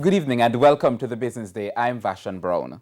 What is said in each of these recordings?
Good evening and welcome to the Business Day. I'm Vashan Brown.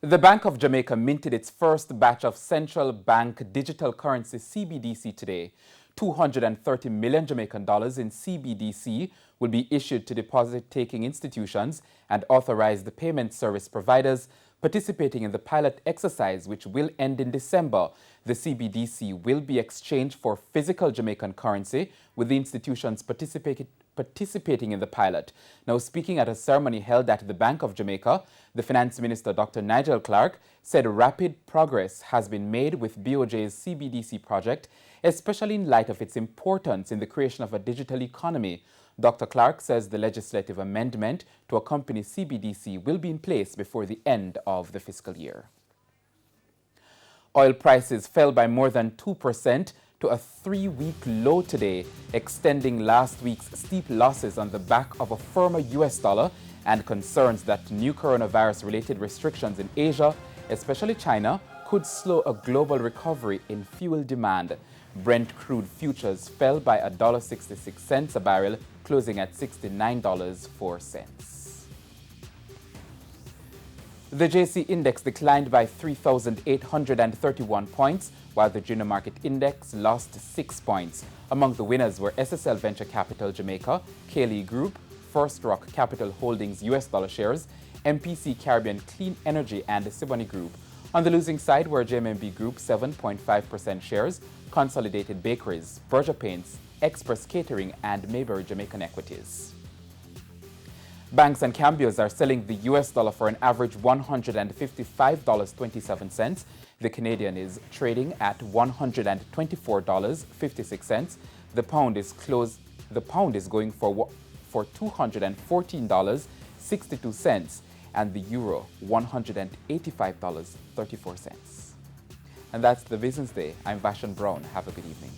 The Bank of Jamaica minted its first batch of central bank digital currency CBDC today. 230 million Jamaican dollars in CBDC will be issued to deposit-taking institutions and authorized payment service providers participating in the pilot exercise, which will end in December. The CBDC will be exchanged for physical Jamaican currency, with the institutions participating in the pilot. Now, speaking at a ceremony held at the Bank of Jamaica, the Finance Minister, Dr. Nigel Clark, said rapid progress has been made with BOJ's CBDC project, especially in light of its importance in the creation of a digital economy. Dr. Clark says the legislative amendment to accompany CBDC will be in place before the end of the fiscal year. Oil prices fell by more than 2% to a 3-week low today, extending last week's steep losses on the back of a firmer US dollar and concerns that new coronavirus-related restrictions in Asia, especially China, could slow a global recovery in fuel demand. Brent crude futures fell by $1.66 a barrel, closing at $69.04. The JC Index declined by 3,831 points, while the Junior Market Index lost 6 points. Among the winners were SSL Venture Capital Jamaica, Cayley Group, First Rock Capital Holdings US dollar shares, MPC Caribbean Clean Energy, and the Siboney Group. On the losing side were JMB Group 7.5% shares, Consolidated Bakeries, Berger Paints, Express Catering, and Mayberry Jamaican Equities. Banks and cambios are selling the US dollar for an average $155.27. The Canadian is trading at $124.56. The pound is going for $214.62, and the euro $185.34. And that's the Business Day. I'm Vashan Brown. Have a good evening.